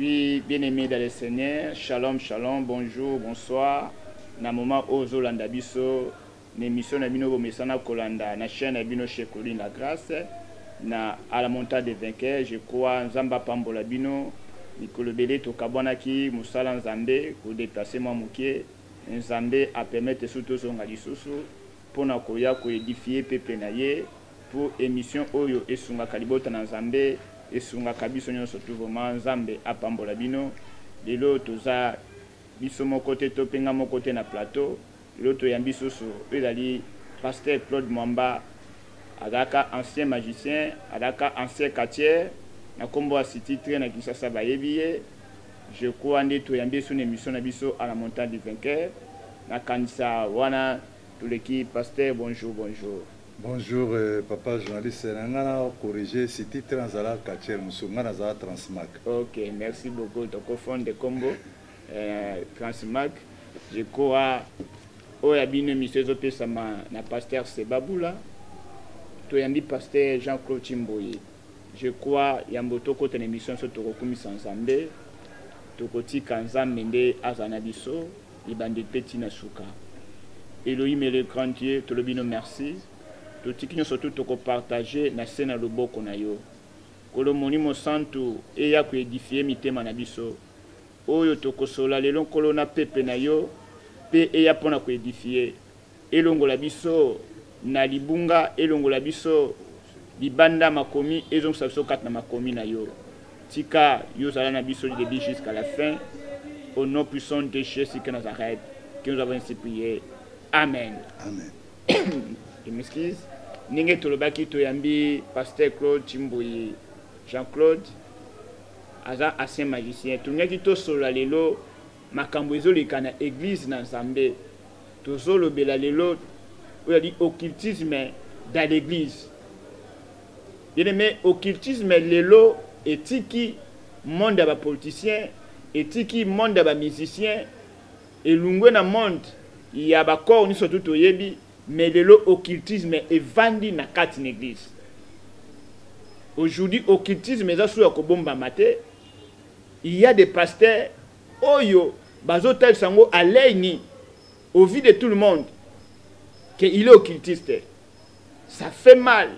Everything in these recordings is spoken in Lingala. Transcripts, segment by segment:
Oui, bien-aimés dans le Seigneur, shalom, shalom, bonjour, bonsoir. Na moment ozo landa biso, l'émission na bino bomesana kolanda na chaîne na bino chez Colline la grâce na à la montagne des vainqueurs, je crois nzamba pambola bino mikolo belé to kabwanaki musala nzambe ko déplacer moi mukie nzambe a permettre surtout zonga lisusu pona koya ko édifier peuple na ye pour émission oyo esunga kalibota na nzambe esunga kabiso nyonso tout vraiment nzambe apambola bino lelo toza biso moko te to penga moko te na plateau lelo toyambi susu ezali pasteur Claude Mwamba adaka ancien magicien adaka ancien quartier na kombo a titre na Kinshasa bayebi ye je crois nde toyambi sur une émission na biso à la montagne du vainqueur na kanisa wana tout l'équipe pasteur bonjour. Bonjour papa journaliste, nangana corriger ce titre nzala quartier musungana za Transmac. OK, merci beaucoup to confond de combo Transmac. Je crois oya bino misezo pesa na pasteur Sebabula to yambi pasteur Jean-Claude Chimboye. Je crois yamboto ko tene mission so to kokumisa nzambe to kotika nzambe nde azana biso libande petit na suka. Elohim le grand Dieu to lobino merci. Tout ce qui nous surtout to partager na scène loboko na yo. Kolo monimo santu eya ko édifier mitema na biso. Oyo to kosola lelo kolo na pepe na yo pe eya pona ko édifier. Elongola biso na libunga elongola biso libanda makomi ezong sabiso kat na makomi na yo. Tika yo zala na biso du début jusqu'à la fin. Au nom puissant de Jésus que Nazareth que nous avons ainsi prié. Amen. Amen. Je m'excuse. Ninge tolobaki toyambi pasteur Claude Chimboye Jean-Claude aza ancien magicien. Tungaki to sola lelo makambo ezoleka na église na Nzambe. Tozolo bela lelo oya di occultisme dans l'église. Bien-aimé, occultisme lelo etiki monde ba politicien, etiki monde ba musicien, elungwe na monde ya ba corps ni surtout toyebi. Mais le occultisme est vendu dans quatre églises. Aujourd'hui, occultisme est sur la kobomba maté. Il y a des pasteurs, oyo, bazotel sango à l'aini, au vu de tout le monde, qu'il est occultiste. Ça fait mal.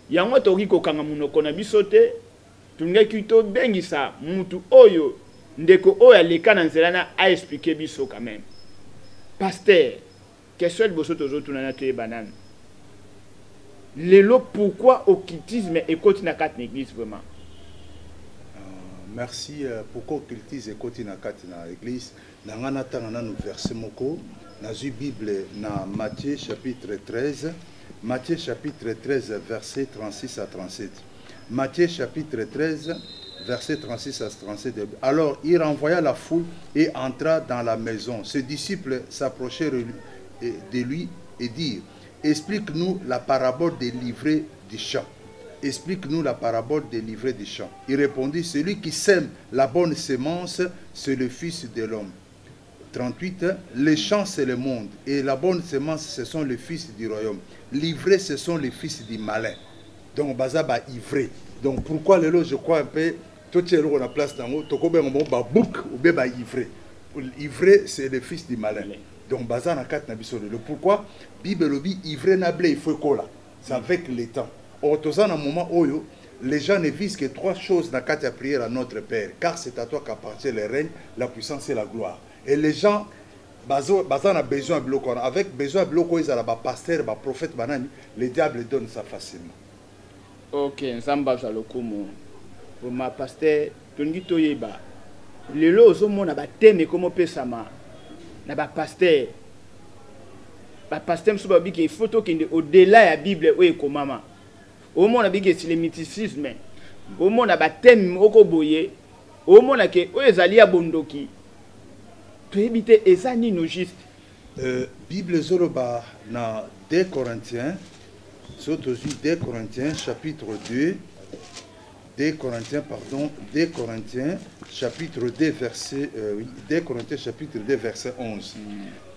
Il y a un autre qui a un bisote, tout le monde qui a bengi ça, mutu oyo, ndeko oya leka nanzelana a expliqué biso quand même. Pasteur, question de bosso tozo tunana te banane. Lelo pourquoi occultisme est côté na quatre église vraiment? Merci pourquoi occultisme est côté na quatre na église. Nangana tangana nous verset moko na zu Bible na Matthieu chapitre 13. Matthieu chapitre 13 verset 36 à 37. Matthieu chapitre 13 verset 36 à 37. Alors il renvoya la foule et entra dans la maison. Ses disciples s'approchèrent de lui et dire: explique-nous la parabole des livrets du champ. Explique-nous la parabole des livrets du champ. Il répondit: celui qui sème la bonne sémence, c'est le Fils de l'homme. 38. Les champs, c'est le monde, et la bonne sémence, ce sont les fils du royaume. Livrés, ce sont les fils du malin. Donc, bazaba ivré. Donc, pourquoi le lot, je crois un peu, tout est là, on a place dans l'eau, toko ben on ba bouk ou ben ba ivré. Ivré, c'est le fils du malin. Donc, bazar na kat na biso le pourquoi Bible lobi ivré na blé il faut cola. C'est avec le temps. Or toza na moment oyo les gens ne visent que trois choses dans la prière à notre Père, car c'est à toi qu'appartient le règne, la puissance et la gloire. Et les gens bazar a besoin de bloc. Avec besoin de bloc, ils ont ba pasteur, ba prophète banani, le diable donne ça facilement. OK, nzamba za lokumu. Pour ma pasteur tongi toyeba. Lelo ozomona ba teme comme pesama. Na ba pasteur msuba biki il faut tokende au-delà ya Bible oyo ekomama. Omona biki c'est le mysticisme. Omona ba thème okoboye. Omona ke oyo ezali ya bondoki. Toyebite ezani no juste. Bible zoloba na 2 Corinthiens, surtout 2 Corinthiens chapitre 2. 2 Corinthiens chapitre 2 verset 2 Corinthiens chapitre 2 verset 11.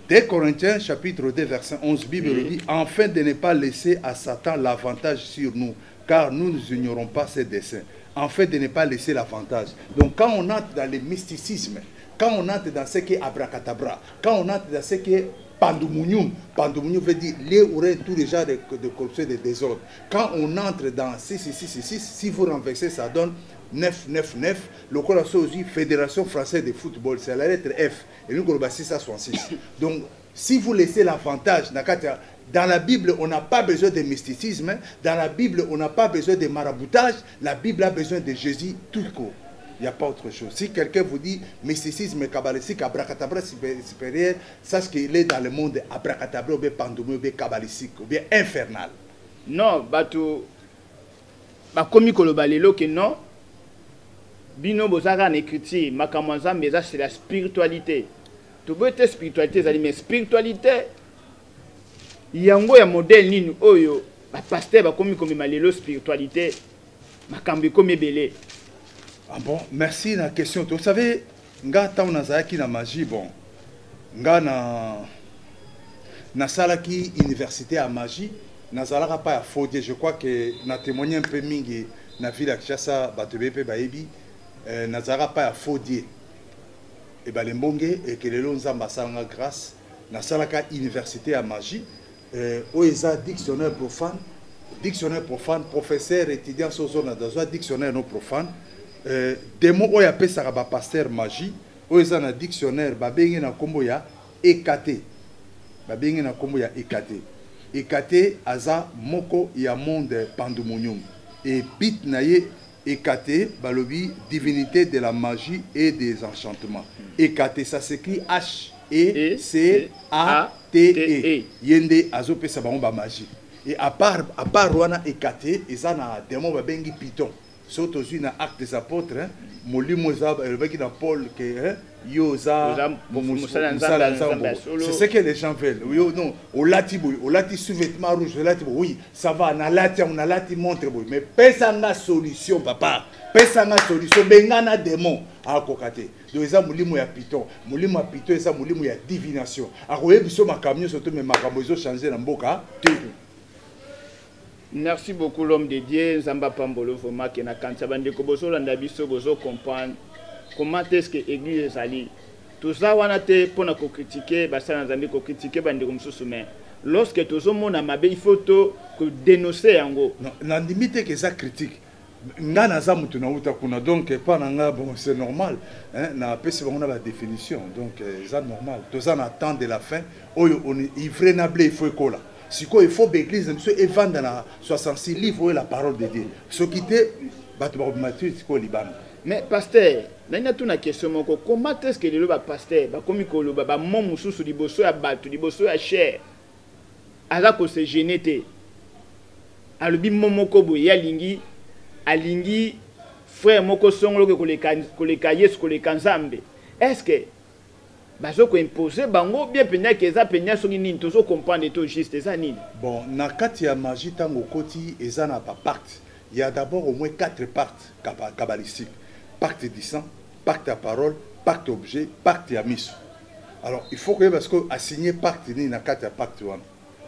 2 Corinthiens chapitre 2 verset 11 Bible dit: afin de ne pas laisser à Satan l'avantage sur nous, car nous ignorons pas ses desseins. en fait de ne pas laisser l'avantage. Donc quand on entre dans le mysticisme, quand on entre dans ce qui est abracadabra, quand on entre dans ce qui est pandemonium veut dire les oreilles, tous les genres de corruption et de désordre. Quand on entre dans 6, si vous renversez, ça donne 9. Le col aussi Fédération française de football, c'est la lettre F. Et nous, on 666. Donc, si vous laissez l'avantage, dans la Bible, on n'a pas besoin de mysticisme. Dans la Bible, on n'a pas besoin de maraboutage. La Bible a besoin de Jésus tout court. Il n'y a pas autre chose. Si quelqu'un vous dit mysticisme kabbalistique, abracadabra supérieur, sache qu'il est dans le monde abracadabra, ou bien pandoumé, ou bien kabbalistique, ou bien infernal. Non, bato, bakomi kolobalelo que non. Bino bozaka na écriture, makamanza meza c'est la spiritualité. Tu veux être spiritualité, mais spiritualité, yango ya modèle nini oyo, ba pasteur bakomi komi malelo spiritualité, makambi komi belé. Ah bon, merci la question. Vous savez, nga ta nazaki na magie bon. Nga na salaki université à magie, nazalaka pas à Fodé. Je crois que na témoigné un peu mingi na ville à Kinshasa, batebe baebi, nazalaka pas à Fodé. Et ben les mbonge et que les lonzamba sanga grâce, na salaka université à magie, oeza dictionnaire profane, professeur étudiant sur zone dans un dictionnaire non profane. Des mots où il y a pasteur magie, où il y a un dictionnaire, il y a un EKT. Il y a un EKT. EKT, aza moko ya monde pandemonium. Et bit naye EKT, balobi divinité de la magie et des enchantements. EKT, ça s'écrit H-E-C-A-T-E. Yende azo pesa ba magie. Et à part Rwanda EKT, il y a un démon babengi Python. Surtout dans l'acte des apôtres, Paul, c'est ce que les gens veulent. Non, au lati sous-vêtement rouge, oui, ça va, on a lati montre, mais personne n'a solution, papa. Personne n'a solution, bengana démon à kokate. Donc ça moulimo ya Python, moulimo ya Python, ça moulimo ya divination. À quoi biso makamio surtout mais makambozo changer na mboka. Merci beaucoup l'homme de Dieu, Zamba Pambolo, vraiment qui n'a quand ça bande koboso landabiso bozo comprendre comment est-ce que l'église est allée. Tout ça on a été pour nous critiquer, basa na zambi ko critiquer bande comme ça mais lorsque tout le monde a mabe il faut que dénoncer en gros. Non, la limite que ça critique. Ngana za mutu na uta kuna donc pas nga bon c'est normal hein na pesi on a la définition donc c'est normal. Tout ça on attend de la fin oyo on ifrenable il faut kola. Si il faut que l'église et vendre dans 66 livres la parole de Dieu. Ce qui était mais pasteur, il y a une question. Comment est-ce que le pasteur, comme il y a mon moussou di bosso à battu, di bosso à cher, alors que c'est génété. Alors bi mon moko boya lingi, alingi frère moko songlo que les cahiers que les kanzambe. Est-ce que bazo ko imposer bango bien penya que za penya so nini tozo comprendre to juste ça nini. Bon, na kati ya magie tango koti ezana pa pacte. Il y a d'abord au moins 4 pactes kabbalistiques. Pacte du sang, pacte à parole, pacte objet, pacte à mission. Alors, il faut que parce que assigner pacte ni na kati ya pacte wana.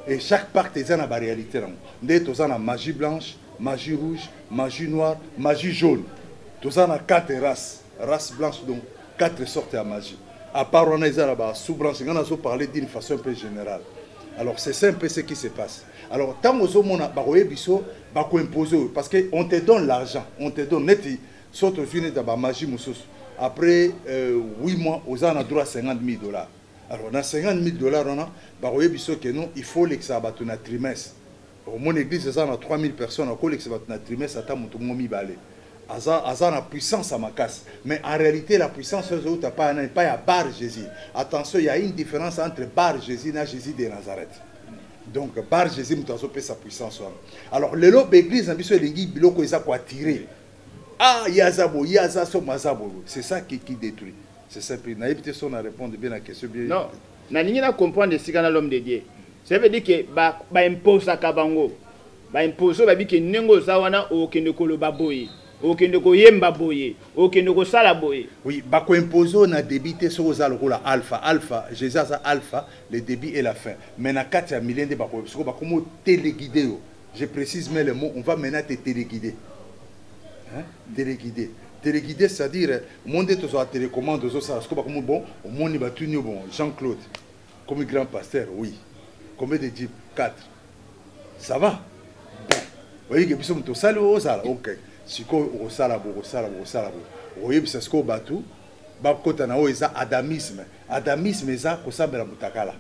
Et chaque pacte ezana ba réalité nango. Nde tozana magie blanche, magie rouge, magie noire, magie jaune. Tozana 4 races blanches donc 4 sortes de magie. À part on a sous-branche, on a parlé d'une façon un peu générale. Alors c'est ça un peu ce qui se passe. Alors tant que on a imposé parce qu'on te donne l'argent, on te donne net surtout une de la magie après 8 mois on a droit à 50 000 $. Alors dans 50 000 $, on a que non, il faut que ça batte un trimestre. Au mon église on a 3000 personnes, on a que ça batte un trimestre à temps mon balé. Azan a puissance à ma casse. Mais en réalité, la puissance, n'est pas à Bar Jésus. Attention, il y a une différence entre Bar Jésus et Jésus de Nazareth. Donc, Bar Jésus, nous avons sa puissance. Alors, le lot d'église, il a tiré. Ah, Yazabo, Yazaso, Mazabo. C'est ça qui détruit. C'est ça. Puis, peut-être qu'on a répondu bien à la question. Non, on a compris ce qu'on a l'homme de Dieu. Ça veut dire que bah impose à Kabango. Bah impose, bah dit que Nengo Zawana ou Kendokolo Baboye. Oui, bako imposo na débité sur la alpha. Alpha, Jésus a alpha, le début et la fin. Mais na 4 millions de bako, parce que bako téléguidé. Je précise mais le mot, on va maintenant te téléguider. téléguidé. Téléguidé, c'est-à-dire, monde est à télécommande, comme bon, au monde, il va tout bon. Jean-Claude, comme grand pasteur, oui. Combien de jeeps? 4. Ça va? Bon. Vous voyez que nous sommes salle au sala. Ok. Si vous avez vous voyez que c'est ce qu'on bat tout. Bakota na oeza adamisme. Adamisme eza kosambela mutakala.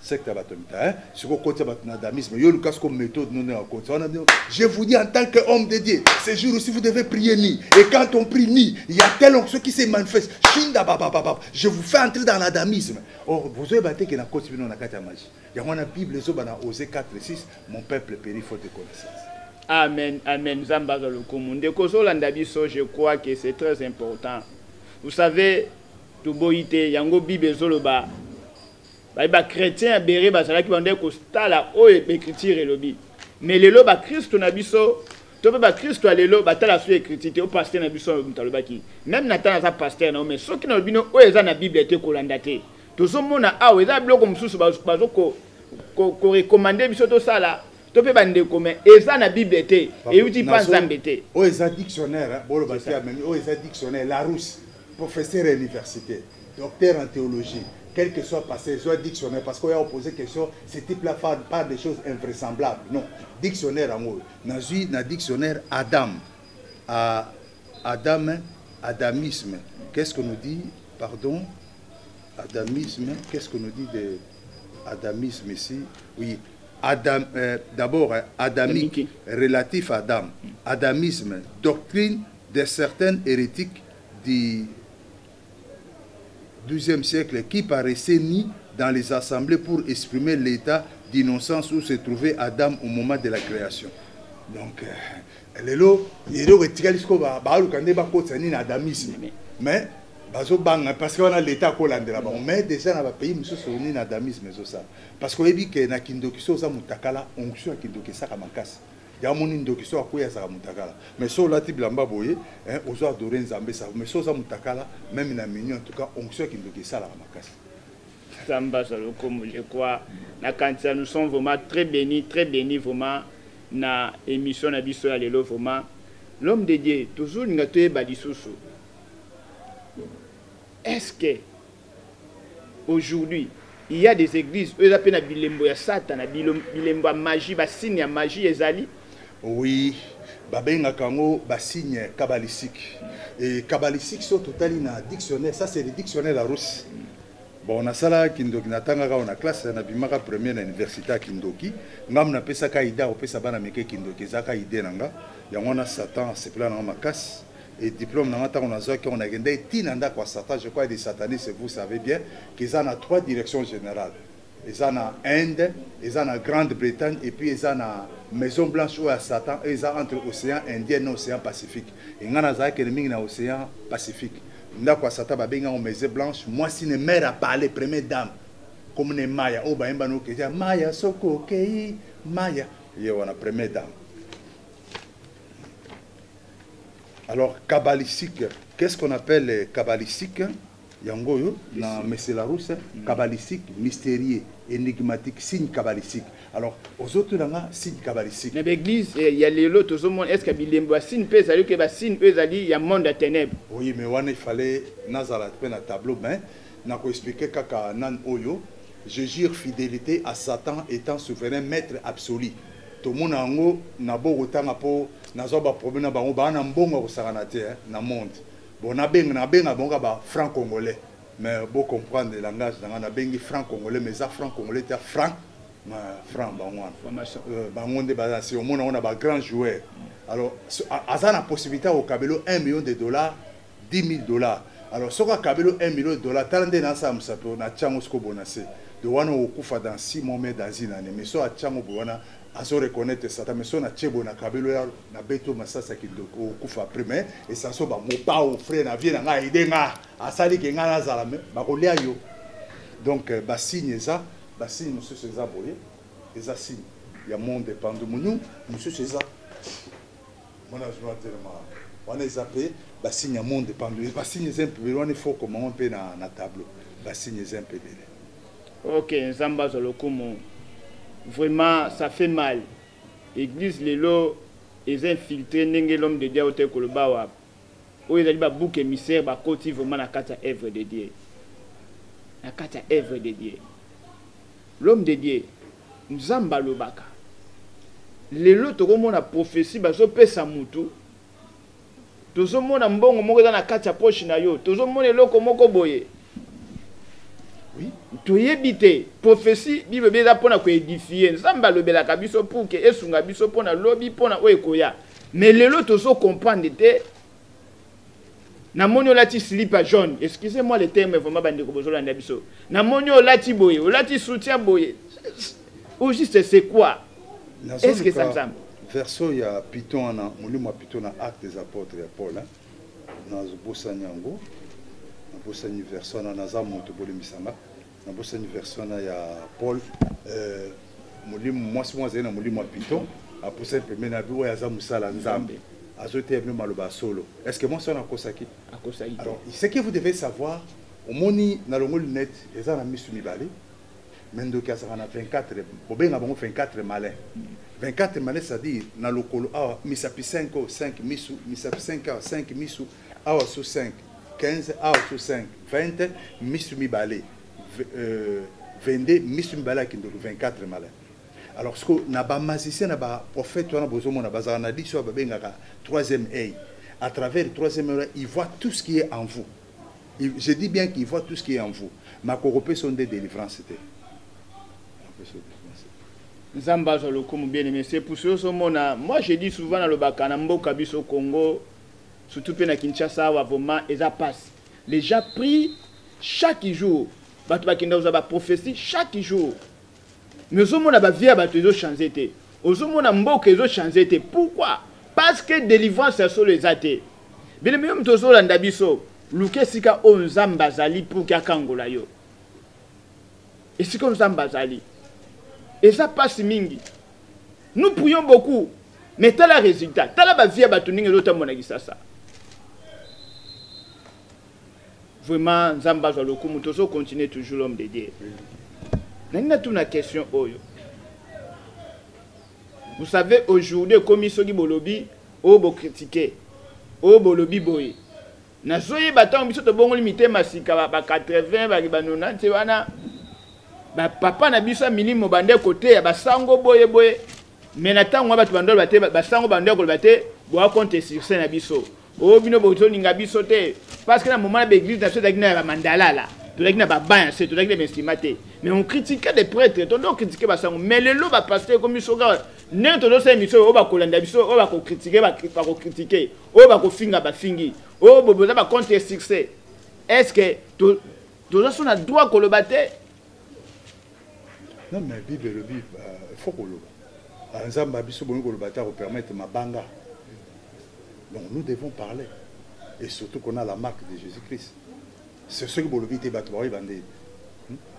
Secte batomita hein. Si ko kota batuna adamisme, yo lukas comme méthode non na kota. Je vous dis en tant qu'homme de Dieu, ce jour aussi vous devez prier ni. Et quand on prie ni, il y a tel onction qui se manifeste. Shinda baba baba. Je vous fais entrer dans l'adamisme. Or vous avez battu que na kota bino na kata magie. Il y a une Bible zo bana Osée 4:6, mon peuple périt faute de connaissance. Amen, amen. Zambaga le komunde kozo landabiso, je crois que c'est très important. Vous savez, tout boite, yango Bible zoloba. Ba chrétien béré ba sala ki bande ko stala o écriture et lobi. Mais lelo ba Christ na biso, to ba Christ lelo ba tala su écriture o pasteur na biso mutaloba ki. Même na tala sa pasteur na mais soki na bino o eza na Bible te ko landate. To so mona a o eza biloko mususu ba zo ko recommander biso to sala. To pe bande ko mais eza na Bible te et uti pas zambete. O eza dictionnaire, bolo ba tia men o eza dictionnaire Larousse. Professeur à l'université, docteur en théologie, quel que soit passé, soit dictionnaire, parce qu'on a opposé question, ce type-là parle des choses invraisemblables. Non, dictionnaire en haut. Nazui, na dictionnaire Adam, Adam, adamisme. Qu'est-ce qu'on nous dit? Pardon, adamisme. Qu'est-ce qu'on nous dit de adamisme ici? Oui, Adam. D'abord, adamique, relatif à Adam. Adamisme, doctrine de certaines hérétiques du XIIe siècle qui paraissait ni dans les assemblées pour exprimer l'état d'innocence où se trouvait Adam au moment de la création. Donc, il y a adamisme. Mais, parce qu'on a l'état là-bas. Mais déjà, dans le pays, nous sommes adamisme. Parce qu'on a dit que dans Kindokiso, on a onction Kindokiso il y a des gens qui sont mutakala. Mais sur la table en bas, vous aux adoré Nzambe ça. Mais sur ça mutakala, même dans mignon en tout cas, on sait qu'il doit ça la makasi. Samba salo comme je crois, na kantia nous sommes vraiment très bénis vraiment na émission na biso ya lelo vraiment. L'homme de Dieu toujours ngatoye badisusu. Est-ce que aujourd'hui il y a des églises où ils appellent bilembo ya Satan, bilembo ya magie, ba signe ya magie ezali? Oui, babenga kango ba signe kabbalistique. Et kabbalistique sur total na dictionnaire, ça c'est le dictionnaire Larousse. Bon, on a ça là kindoki natanga ka na classe na bimaka première na université à Kindoki. Ngam na pesa ka ida o pesa bana meke Kindoki zaka ide nanga. Ya ngona Satan c'est plein na makas. Et diplôme na ngata on a zo ki on a gende tinanda kwa Satan, je crois des satanistes, vous savez bien qu'ils en a 3 directions générales. Ils en ont Inde, ils en ont Grande-Bretagne et puis ils en ont Maison Blanche ou à Satan, et ils ont entre l'océan Indien et l'océan Pacifique. Et ils ont l'océan Pacifique. Ndako Satan ba benga Maison Blanche, moi si ne mère a parlé première dame comme ne Maya, o ba emba no ke Maya soko kei Maya, et on a première dame. Alors kabbalistique, qu'est-ce qu'on appelle kabbalistique? Yangoyo, na Messe Larousse, kabbalistique, mystérieux, énigmatique, signe kabbalistique. Alors, aux autres, il y a signe kabbalistique. Dans l'église, il y a les lots, est-ce qu'il y a un signe, il y a un monde de ténèbres? Oui, mais il fallait, Nazarat, un tableau, mais, je vais expliquer kaka nan oyo, je jure fidélité à Satan étant souverain maître absolu. Tout le monde a un bon problème, na monde. Bon, on a bien franc congolais, mais bon comprendre le langage, on a bien franc congolais, mais ça franc congolais, c'est franc, franc, c'est au monde on a un grand joueur. Alors, à ça la possibilité au Kabelo $1 million, $10 000. Alors, si on a Kabelo $1 million, tant de gens ça peut on a tchangosko bonacé. De wana okufa dans 6 mois mais dans une année, mais so a tchango bona azo reconnaître ça, mais so na tchebo na Kabelo na beto masasa ki okufa premier et ça so ba mopa au frère na vie na nga idenga asali ke nga na zala me ba kolia yo. Donc ba signe ça, ba signe monsieur César boye, ça signe. Il y a monde dépendant nous, monsieur César. Mon adjoint tellement on est zappé, ba signe monde dépendant. Ba signe un peu on est fort comment on peut na tableau. Ba signe un peu. Ok, Zamba Zolokumo. Vraiment, ça fait mal. L'église Lelo, ils ont infiltré l'homme de Dieu au tel koloba où ils ont dit ba bouc émissaire ba côté vraiment la carte œuvre de Dieu. La carte œuvre de Dieu. L'homme de Dieu Nzamba lobaka. Lelo tokomona prophétie bazo pesa mutu. Tozomona mbongo moko dans la carte ya poche na yo. Tozomona eloko moko boye. Oui. Toyebite prophétie Bible beza pona ko édifier. Nzamba lobelaka biso pour que esunga biso pona lobi pona oyekoya. Mais lelo tozo comprendre te. Na monyo lati slipper jaune. Excusez-moi le terme vraiment bande ko bozolanda biso. Na monyo lati boye, lati soutien boye. Ou juste c'est quoi? Est-ce que ça me semble? Verso il y a Python na molimo Python na acte des apôtres ya Paul hein. Na bosani yango. Na bosani verso na nazamu to bolimisanga. Na bosani verso na ya Paul molimo mwasi na molimo Python a poussé premier na biwa ya zamusala nzambe. Azote venu maloba solo. Est-ce que moi ça na kosaki? Akosaki. Alors, ce que vous devez savoir, au moni na longo lunette, les gens na misu mibale. Mendo ka ça na 24, bobenga bango 24 malins. 24 malins ça dit na lokolo ah misapi 5 misu, misapi 5 misu, ah so 5, 15 ah so 5, 20 misu mibale. 22 misu mibale qui 24 malins. Alors, ce que na ba magicien na ba prophète na bozomo na bazara na dit so ba benga troisième œil. À travers le troisième œil, il voit tout ce qui est en vous. Je dis bien qu'il voit tout ce qui est en vous. Ma coropé sont des délivrances. Nzamba zo lokumu bien aimé, c'est pour ce mona. Moi je dis souvent dans le Bakana mboka biso Congo, surtout pe na Kinshasa wa vraiment eza passe. Les gens prient chaque jour. Batu bakinda uza ba prophétie chaque jour. Mais au mona ba vie batu ezo changer te. Au mona mboka ezo changer te. Pourquoi? Parce que délivrance est sur les athées. Bien aimé mtozo landa biso, luke sika o nzamba zali pour kakangola yo. Et c'est comme nzamba zali. Et ça passe mingi. Nous prions beaucoup, mais t'as le résultat. T'as la vie à batuning et l'autre monagissasa. Vraiment, Nzamba Zaloku, Moutoso continue toujours l'homme de Dieu. Nous avons une question. Vous savez, aujourd'hui, comme ils bolobi, obo critiqué, obo lobby boy. Na zoye batan biso to bongo limité masika ba 80 ba 90 wana. Ba papa na biso minimum bande côté ba sango boye boye. Mais na tango ba tubandol bate ba sango bande ko bate bo compte sur scène na biso. O bino boto ninga biso te parce que na moment ba église na so na ba mandala la. To na ba ban c'est to na ba estimate. Mais on critiquait des prêtres, to donc critiquer ba sango. Mais le lo ba pasteur comme biso ga ne to do se miso o ba kolanda biso o ba ko critiquer ba ko critiquer. O ba ko finga ba fingi. O bobo za ba compte succès. Est-ce que to so na droit ko le battre? Non, mais Bible, le Bible, il faut qu'on le Nzamba biso bongo le battre pour permettre ma banga. Donc nous devons parler. Et surtout qu'on a la marque de Jésus-Christ. C'est ce que vous le dites, battre bandé.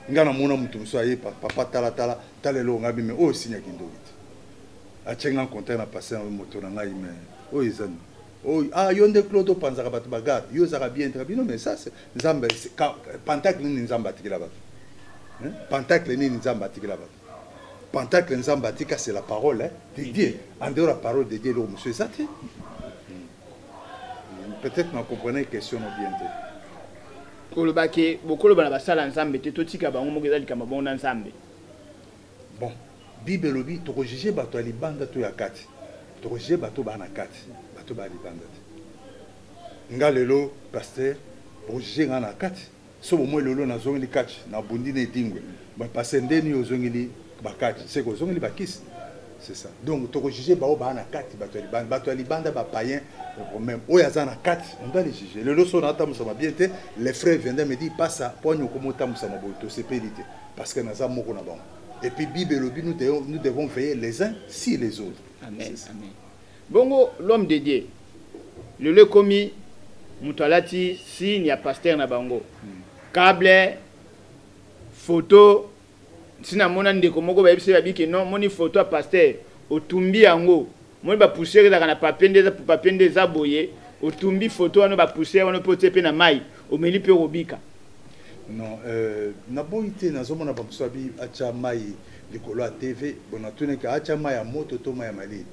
Ngana mona mutu soyez papa tala talelo ngabi mais o sinya kindo vite. A chenga container na passer un moto na ngai mais o izan. Oh, ah, yonde Claude Panzara bat bagarre, yo zara bien très bien, mais ça c'est Nzamba, Pentacle ni Nzamba tikila bat. Pentacle ni Nzamba tikila bat. Pentacle Nzamba tika c'est la parole hein, de Dieu. En dehors la parole de Dieu, le monsieur ça. Peut-être que vous comprenez la question bien. Kolobake, bokolo bana basala Nzambe te totika bango mokeza likamba bon Nzambe. Bon, Bible lobi to juger bato libanda to yakati. To juger bato bana kati. Bato ba libanda. Nga lelo pasteur pour juger ngana kati. So mo lelo na zongi kati na bundi na dingwe. Ba passer ndeni ozongili bakati. C'est ko zongili bakisi. C'est ça. Donc to juger ba bana kati bato libanda ba païen même oyazana kati on doit les juger. Le loso na ta musama bien te les frères viennent me dire passe à poigno comme ta musama boto c'est périté parce que na za moko na bon. Et puis Bible lobi nous devons veiller les uns sur les autres. Amen. Amen. Bongo l'homme de Dieu. Le commis mutalati signe ya pasteur na bango. Câble photo sina mona ndeko moko ba yebise babiki non moni photo a pasteur otumbi yango moi ba pousser dans na papier des aboyé otumbi photo wana ba pousser wana pote pe na mai o meli pe robika. Non na boité na zomona ba musabi acha mai likolo a TV bona tune ka acha mai ya moto to mai ya mali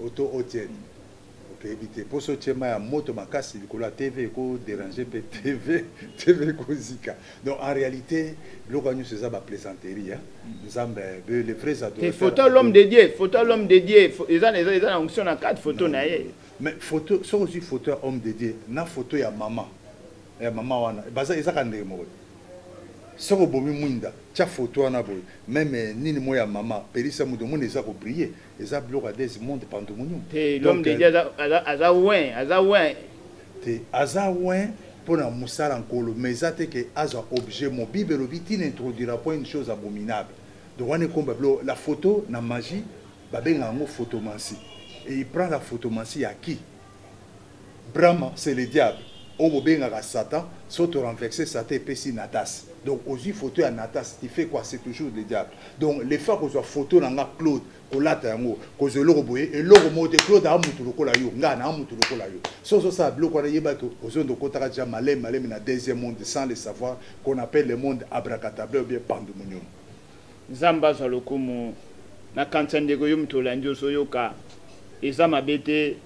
auto otienne. Ok, éviter. Pour ce thème, à moto makasi, la TV ko déranger TV ko zika. Donc en réalité, le gagnant c'est ça ma plaisanterie. Nous avons les vrais adorateurs. Photo l'homme dédié, photo l'homme dédié. Ils ont onction à 4 photos naïe. Mais photo, c'est aussi photo homme dédié. Na photo ya maman. Ya maman wana. Baza ezaka ndemo. Soko bomi mwinda, tia photo wana boy. Même nini moya maman, perisa mudo monde eza ko briller. Eza bloka des monde pandomunyo. L'homme de Dieu aza ouin. Te aza ouin pour na musala nkolo, mais eza te que aza objet mon Bible lobi n'introduira pas une chose abominable. Donc on est comme la photo na magie, babenga ngo photomancie. Et il prend la photomancie à qui? Brahma, c'est le diable. On va Satan, s'auto renverser Satan et péci Natas. Donc, aussi photo à Natas, tu fais quoi? C'est toujours le diable. Donc, les fois qu'on soit photo dans la Claude, qu'on l'a tango, qu'on se l'oroboye, et l'orobo de Claude a moutou le colayo, ngana a moutou le colayo. Sans ça, bloc qu'on a yébato, aux zones de Kotaraja, malem, malem, na deuxième monde, sans le savoir, qu'on appelle le monde abracadabra ou bien pandomunium. Zamba Zalokumu, na kansen de goyum tolandio soyoka, et Zama bete,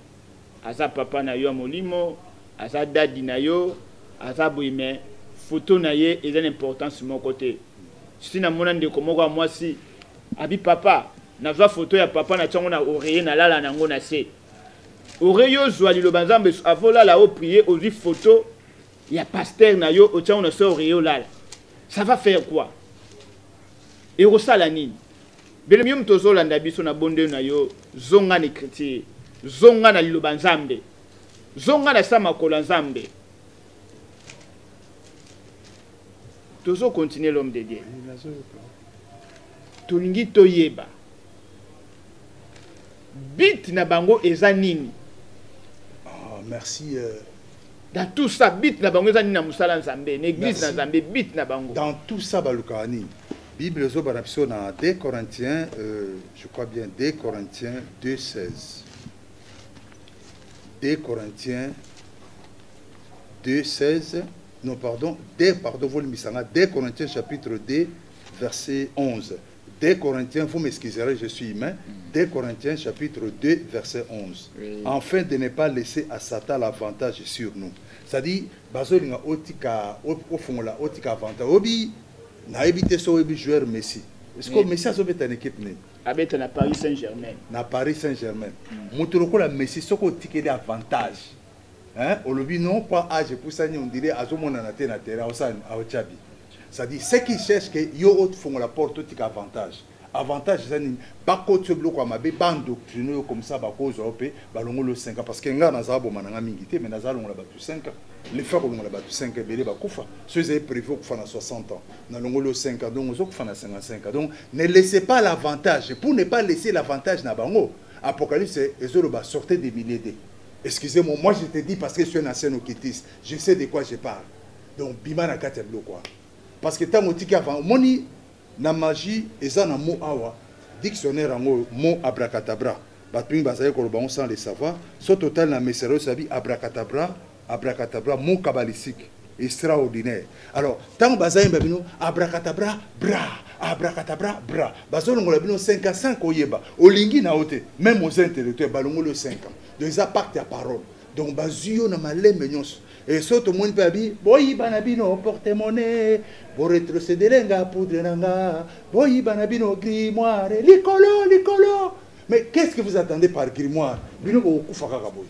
aza papa na yo molimo, aza dadi na yo, aza boime, photo na ye et une importance sur mon côté. Si na mona ndeko moko moi si abi papa na zwa photo ya papa na tsango na oreiller na lala nango na se. Oreyo zwa li lo banzambe avola la o prier au photo ya pasteur na yo o tsango na so oreyo lala. Ça va faire quoi? Et rosala nini? Bele miyo mtozo landa biso na bonde na yo zonga ni chrétien. Zonga na li lo banzambe. Zonga na sama kolanzambe. Toujours continuer l'homme de Dieu. Tolingi toyeba. Bit na bango eza nini? Merci. Dans tout ça, bit na bango eza nini na musala nzambe, l'église na nzambe, bit na bango. Dans tout ça balukani. Bible zo barapso na 2 Corinthiens, je crois bien 2 Corinthiens 2:16. 2 Corinthiens 2:16. Non, pardon, 2 Corinthiens chapitre 2, verset 11. 2 Corinthiens, vous m'excuserez, je suis humain. 2 Corinthiens chapitre 2, verset 11. Oui. Afin de ne pas laisser à Satan l'avantage sur nous. C'est-à-dire, bazolinga otika ofungola otika avantage. Obi na ebité so obi joueur Messi. Est-ce que Messi a sauvé une équipe né? Abeta na Paris Saint-Germain. Na Paris Saint-Germain. Muturoko la Messi soko ticket d'avantage. Hein? On le dit non pas âge pour ça on dirait à mon anaté na terrain au san au Tchabi. Ça dit ceux qui cherchent que yo autres font la porte tout avantage. Avantage ça ni pas côté bloc à mabe bando comme ça ba cause opé balongo le 5 parce que nga na zabo mananga mingité mais na zalo la batu 5 les frères on la batu 5 belé ba kufa ceux qui prévu pour faire 60 ans na longo le 5 donc on faire 55 donc ne laissez pas l'avantage pour ne pas laisser l'avantage na bango Apocalypse ezolo ba sortez des milliers de. Excusez-moi, moi je te dis parce que je suis un ancien okitis, je sais de quoi je parle. Donc, bima na kate blo quoi. Parce que tant que avant, moni na magie eza na mot awa, dictionnaire en mot abracadabra. Batumi bazaye ko ba sans le savoir, so total na mesero sabi abracadabra, mot kabbalistique extraordinaire. Alors, tant bazaye babino abracadabra bra, bazolongo la bino 5 à 5 oyeba, olingi na ote, même aux intellectuels balongo le 5 ans. Donc ils appartent à parole. Donc bazuyo na malembe nyonso. Et soto moun pabi, boyi banabino porte-monnaie, bo retrocéder nga poudre nanga, boyi banabino grimoire, licolo. Mais qu'est-ce que vous attendez par grimoire? Bino ko kufaka kaboy.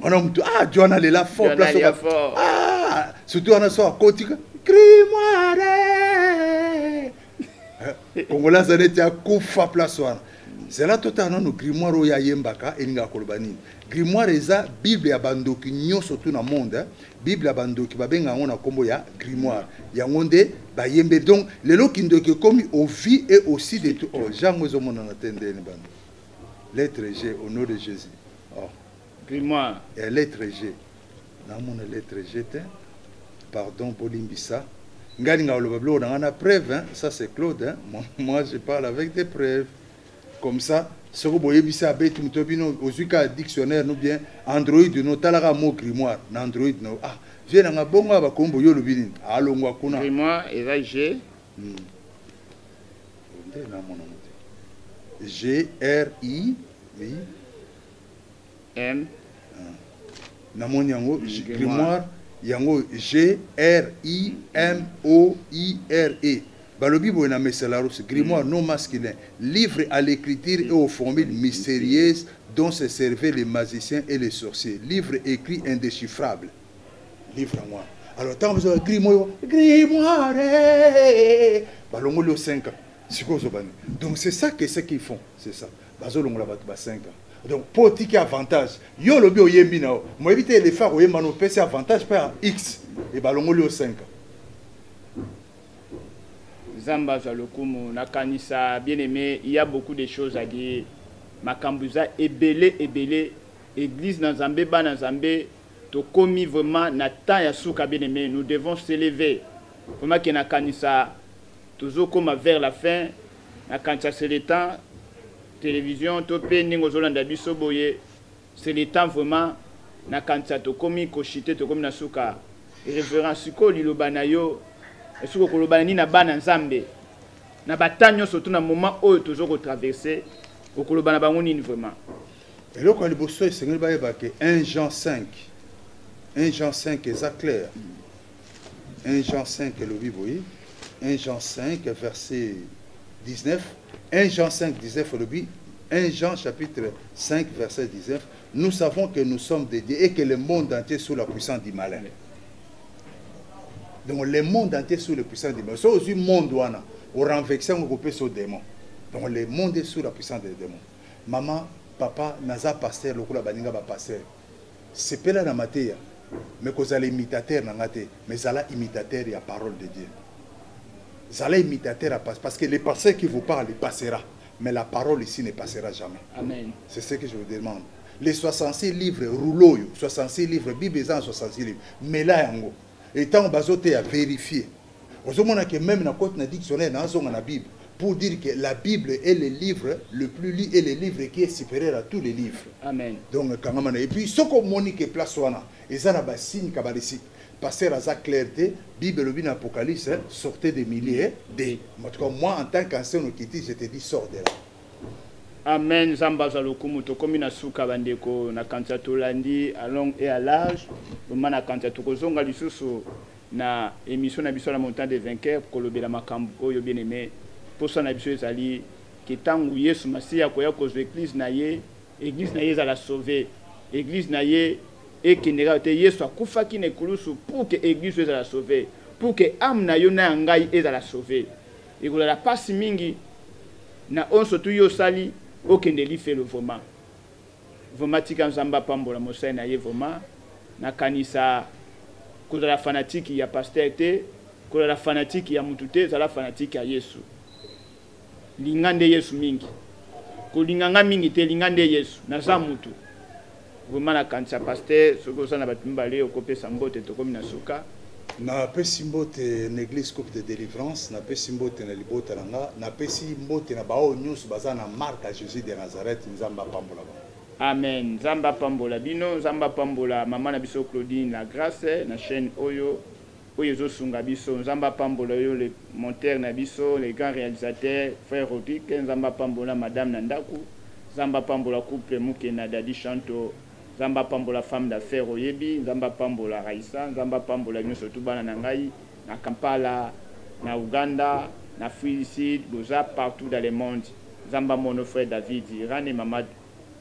On a dit ah Joanna est là fort place. Ah, surtout on a so à côté grimoire. Congolais ça était à kufa place. C'est là totalement nos grimoire oya yembaka eninga kolbani. Grimoire eza Bible ya bandoki nyonso tout na monde. Bible ya bandoki babenga ngona kombo ya grimoire. Ya ngonde ba yembe donc lelo kindoki komi au vie et aussi de tout. Oh, Jean mozo mona na tende ni bando. Lettre G au nom de Jésus. Oh. Grimoire. Et lettre G. Na mona lettre G te. Pardon pour l'imbissa. Ngani nga olobablo na na preuve hein. Ça c'est Claude hein. Moi je parle avec des preuves. Comme ça, ce que vous voyez, c'est un dictionnaire, nous bien Android, nous talaka mot grimoire, Android, nous ah, j'ai un bon gars comme vous le binin, allons voir qu'on a. Grimoire et là j'ai. G-R-I, oui. M. Namoni yango, grimoire, yango G-R-I-M-O-I-R-E. Balobi boena meselarus, grimoire non masculin, livre à l'écriture et aux formules mystérieuses dont se servaient les magiciens et les sorciers. Livre écrit indéchiffrable. Livre à moi. Alors, tant que vous avez grimoire, grimoire, balongo le 5 ans. Donc, c'est ça que ce qu'ils font. C'est ça. Bazolongo la 5 ans. Donc, pour tirer avantage, yo lobi o yembi na o. Moi éviter les faire o yemano pèse avantage par X et balongo le 5 ans. Zamba Zalokumu, Nakanisa, bien aimé, il y a beaucoup de choses à dire. Makambuza est belé, église dans Zambé, dans Zambé, to komi vraiment, Natan Yasuka, bien aimé, nous devons s'élever. Vraiment que Nakanisa, toujours comme vers la fin, Nakanisa c'est le temps, télévision, topé, Ningozolanda Bisoboye, c'est le temps vraiment, Nakanisa to komi, Koshite, to komi Nasuka, révérend Suko, Lilobanayo, et ce que l'on na bana nzambe na batanyo surtout na moment où toujours traverser au kolobana bangoni vraiment et là quand le bosso seigneur ba yebake 1 Jean 5 est clair 1 Jean 5 le biboyi 1 Jean 5 verset 19 1 Jean 5 19 le bi 1 Jean chapitre 5 verset 19 nous savons que nous sommes des dieux et que le monde entier est sous la puissance du malin. Donc le monde entier sous la puissance des démons. C'est aussi le monde où on renverse un groupe sur les démons. Donc le monde est sous la puissance des démons. Maman, papa, naza pasteur, le kula baninga ba pasteur. C'est pas la matière, mais que vous allez imitateur nangate, mais vous allez imitateur de la parole de Dieu. Vous allez imitateur parce que les pasteurs qui vous parlent, il passera, mais la parole ici ne passera jamais. Amen. C'est ce que je vous demande. Les 66 livres rouleaux, 66 livres, Bible 66 livres, mais là yango. Et tant que à vérifier. Vous avez que même dans le dictionnaire, dans la Bible, pour dire que la Bible est le livre le plus lu et le livre qui est supérieur à tous les livres. Amen. Donc, et puis, ce qu'on monique place, et ça, c'est un signe qui passer à sa clarté, Bible, le Apocalypse, sortez des milliers de. Moi, en tant qu'ancien Okiti, je te dis, sors de là. Amen. Zamba Zalokumu, tokomi na suka bandeko na kanza tolandi à long et à large. Vraiment na kanza tokozonga lisusu na émission na biso la montagne des vainqueurs kolobela makambo oyo bien aimé. Pour ça na biso ezali ke tangu Yesu Masiya koya kozwa église na ye za la sauver. Église na ye ekendeka te Yesu akufaki na ekulusu pour que église za la sauver. Pour que âme na yo na ngai za la sauver. Ekola la pasi mingi na onso tu yo sali aucun délit fait le vraiment. Vraiment, tika nzamba pambola mosai na ye vraiment. Na kanisa koza la fanatique ya pasteur te, koza la fanatique ya mutute, za la fanatique ya Yesu. Lingande Yesu mingi. Ko linganga mingi te lingande Yesu na za mutu. Vraiment na kanisa pasteur soko sana batumbale okopesa mbote tokomi na suka. Na pesi mbote na église coupe de délivrance, na pesi mbote na libota nanga, na pesi mbote na bao nyusu baza na marque à Jésus de Nazareth, nzamba pambola ba. Amen. Nzamba pambola bino, nzamba pambola mama na biso Claudine la grâce na chaîne oyo zo sunga biso, nzamba pambola yo le monteur na biso, les grands réalisateurs, frère Rodrigue, nzamba pambola madame Nandaku, nzamba pambola couple Muke na Dadi Chanto. Zamba pambola femme d'affaires oyebi, Zamba pambola Raissa, Zamba pambola nyonso tubana na ngai, na Kampala, na Uganda, na Félicide, Boza partout dans le monde. Zamba mon frère David Irane, Mamad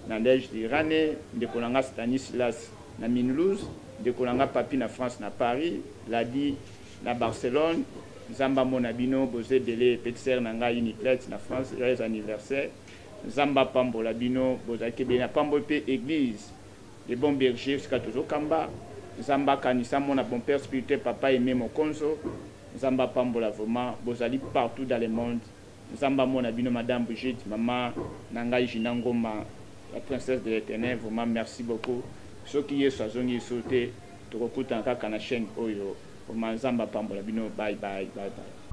Nandej Irane, Ndekolanga Stanislas na Minlouz, Ndekolanga Papi na France na Paris, Ladi na Barcelone, Zamba mon abino, Bozé Dele, Petser na ngai Uniclet na France, les anniversaires. Zamba pambola bino, Boza Kebe na pambo pe église. Les bons bergers jusqu'à toujours Kamba. Zamba Kanisa, mon bon père spirituel, papa aimé mon conso. Zamba Pambola, vraiment, Bozali partout dans le monde. Zamba mon abino, madame Brigitte, maman, Nangai Jinangoma, la princesse de l'éternel, vraiment, merci beaucoup. Ceux qui sont zongi sauté, tu recoutes encore à la chaîne Oyo. Vraiment, Zamba Pambola, bino, bye bye, bye bye.